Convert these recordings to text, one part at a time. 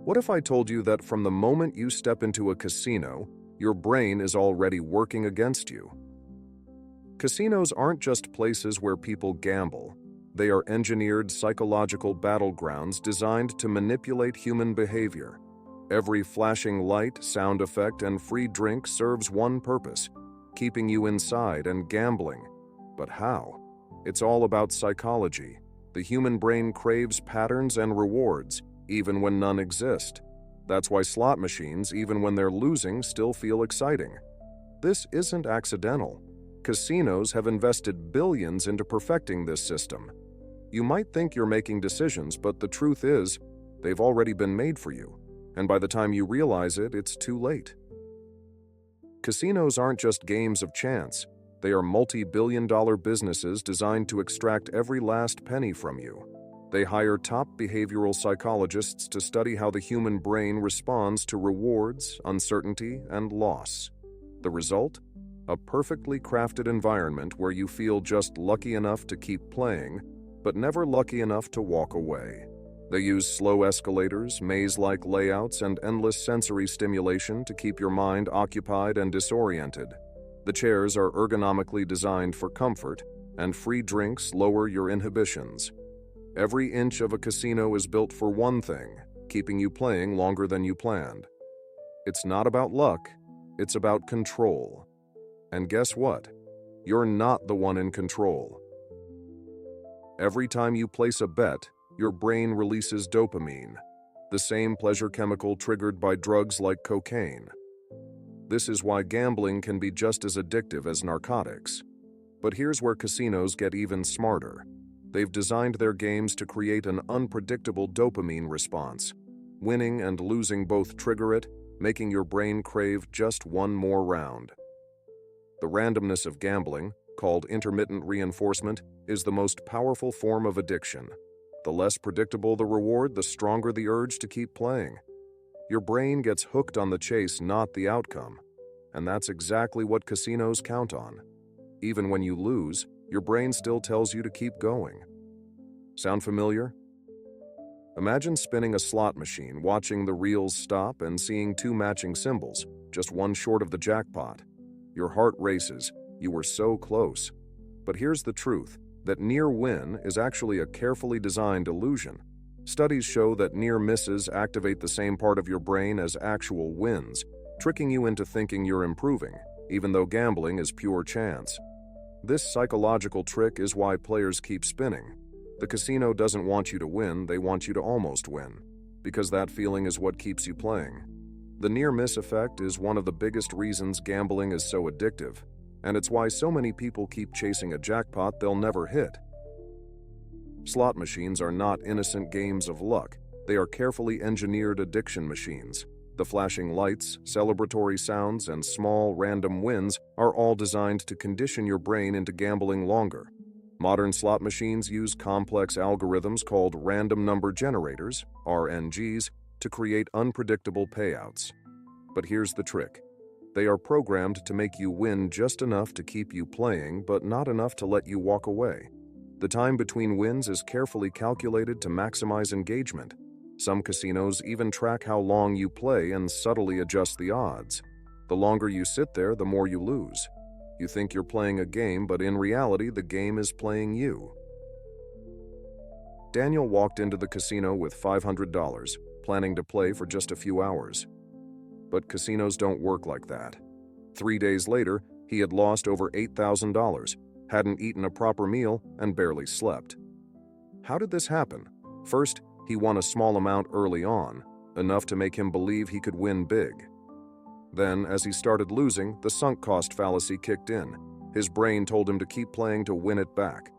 What if I told you that from the moment you step into a casino, your brain is already working against you? Casinos aren't just places where people gamble. They are engineered psychological battlegrounds designed to manipulate human behavior. Every flashing light, sound effect, and free drink serves one purpose: keeping you inside and gambling. But how? It's all about psychology. The human brain craves patterns and rewards, even when none exist. That's why slot machines, even when they're losing, still feel exciting. This isn't accidental. Casinos have invested billions into perfecting this system. You might think you're making decisions, but the truth is, they've already been made for you. And by the time you realize it, it's too late. Casinos aren't just games of chance. They are multi-billion-dollar businesses designed to extract every last penny from you. They hire top behavioral psychologists to study how the human brain responds to rewards, uncertainty, and loss. The result? A perfectly crafted environment where you feel just lucky enough to keep playing, but never lucky enough to walk away. They use slow escalators, maze-like layouts, and endless sensory stimulation to keep your mind occupied and disoriented. The chairs are ergonomically designed for comfort, and free drinks lower your inhibitions. Every inch of a casino is built for one thing: keeping you playing longer than you planned. It's not about luck, it's about control. And guess what? You're not the one in control. Every time you place a bet, your brain releases dopamine, the same pleasure chemical triggered by drugs like cocaine. This is why gambling can be just as addictive as narcotics. But here's where casinos get even smarter. They've designed their games to create an unpredictable dopamine response. Winning and losing both trigger it, making your brain crave just one more round. The randomness of gambling, called intermittent reinforcement, is the most powerful form of addiction. The less predictable the reward, the stronger the urge to keep playing. Your brain gets hooked on the chase, not the outcome. And that's exactly what casinos count on. Even when you lose, your brain still tells you to keep going. Sound familiar? Imagine spinning a slot machine, watching the reels stop and seeing two matching symbols, just one short of the jackpot. Your heart races. You were so close. But here's the truth, that near win is actually a carefully designed illusion. Studies show that near misses activate the same part of your brain as actual wins, tricking you into thinking you're improving, even though gambling is pure chance. This psychological trick is why players keep spinning. The casino doesn't want you to win, they want you to almost win, because that feeling is what keeps you playing. The near-miss effect is one of the biggest reasons gambling is so addictive, and it's why so many people keep chasing a jackpot they'll never hit. Slot machines are not innocent games of luck. They are carefully engineered addiction machines. The flashing lights, celebratory sounds, and small, random wins are all designed to condition your brain into gambling longer. Modern slot machines use complex algorithms called random number generators, RNGs, to create unpredictable payouts. But here's the trick. They are programmed to make you win just enough to keep you playing, but not enough to let you walk away. The time between wins is carefully calculated to maximize engagement. Some casinos even track how long you play and subtly adjust the odds. The longer you sit there, the more you lose. You think you're playing a game, but in reality, the game is playing you. Daniel walked into the casino with $500, planning to play for just a few hours. But casinos don't work like that. 3 days later, he had lost over $8,000, hadn't eaten a proper meal, and barely slept. How did this happen? First, he won a small amount early on, enough to make him believe he could win big. Then, as he started losing, the sunk cost fallacy kicked in. His brain told him to keep playing to win it back.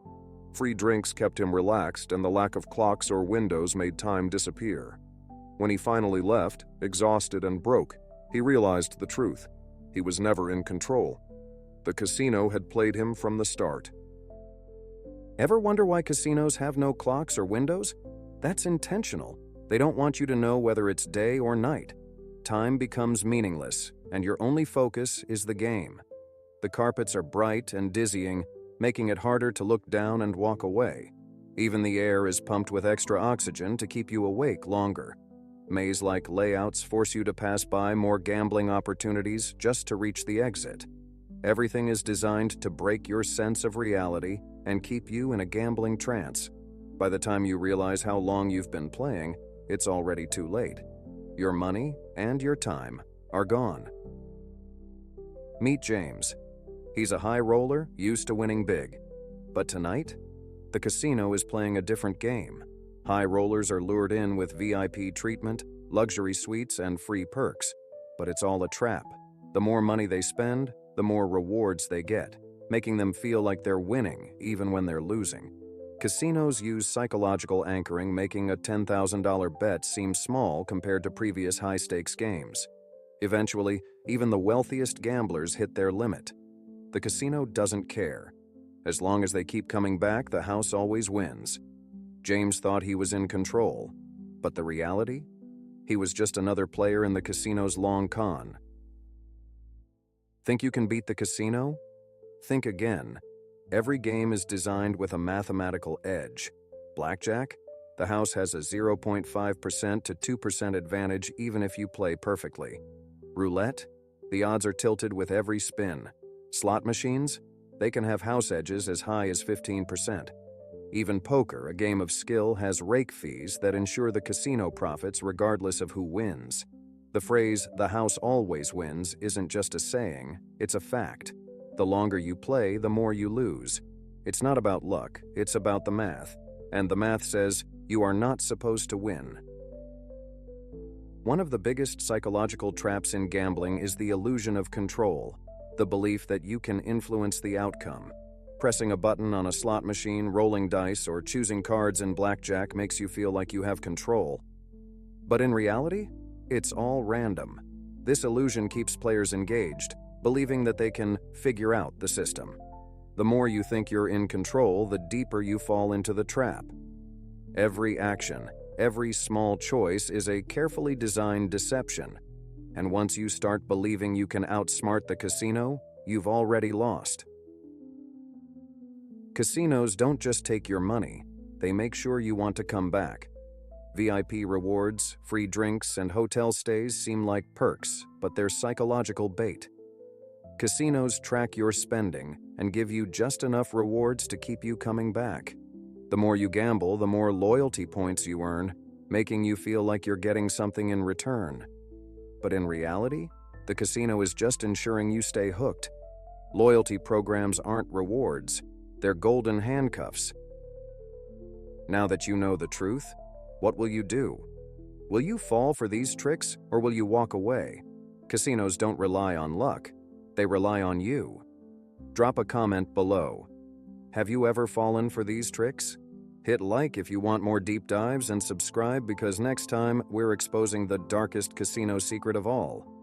Free drinks kept him relaxed, and the lack of clocks or windows made time disappear. When he finally left, exhausted and broke, he realized the truth. He was never in control. The casino had played him from the start. Ever wonder why casinos have no clocks or windows? That's intentional. They don't want you to know whether it's day or night. Time becomes meaningless, and your only focus is the game. The carpets are bright and dizzying, making it harder to look down and walk away. Even the air is pumped with extra oxygen to keep you awake longer. Maze-like layouts force you to pass by more gambling opportunities just to reach the exit. Everything is designed to break your sense of reality and keep you in a gambling trance. By the time you realize how long you've been playing, it's already too late. Your money and your time are gone. Meet James. He's a high roller, used to winning big. But tonight, the casino is playing a different game. High rollers are lured in with VIP treatment, luxury suites, and free perks. But it's all a trap. The more money they spend, the more rewards they get, making them feel like they're winning even when they're losing. Casinos use psychological anchoring, making a $10,000 bet seem small compared to previous high-stakes games. Eventually, even the wealthiest gamblers hit their limit. The casino doesn't care. As long as they keep coming back, the house always wins. James thought he was in control, but the reality? He was just another player in the casino's long con. Think you can beat the casino? Think again. Every game is designed with a mathematical edge. Blackjack? The house has a 0.5% to 2% advantage even if you play perfectly. Roulette? The odds are tilted with every spin. Slot machines? They can have house edges as high as 15%. Even poker, a game of skill, has rake fees that ensure the casino profits regardless of who wins. The phrase, "the house always wins," isn't just a saying, it's a fact. The longer you play, the more you lose. It's not about luck, it's about the math. And the math says, you are not supposed to win. One of the biggest psychological traps in gambling is the illusion of control, the belief that you can influence the outcome. Pressing a button on a slot machine, rolling dice, or choosing cards in blackjack makes you feel like you have control. But in reality, it's all random. This illusion keeps players engaged, believing that they can figure out the system. The more you think you're in control, the deeper you fall into the trap. Every action, every small choice is a carefully designed deception. And once you start believing you can outsmart the casino, you've already lost. Casinos don't just take your money, they make sure you want to come back. VIP rewards, free drinks, and hotel stays seem like perks, but they're psychological bait. Casinos track your spending and give you just enough rewards to keep you coming back. The more you gamble, the more loyalty points you earn, making you feel like you're getting something in return. But in reality, the casino is just ensuring you stay hooked. Loyalty programs aren't rewards, they're golden handcuffs. Now that you know the truth, what will you do? Will you fall for these tricks, or will you walk away? Casinos don't rely on luck, they rely on you. Drop a comment below. Have you ever fallen for these tricks? Hit like if you want more deep dives, and subscribe because next time we're exposing the darkest casino secret of all.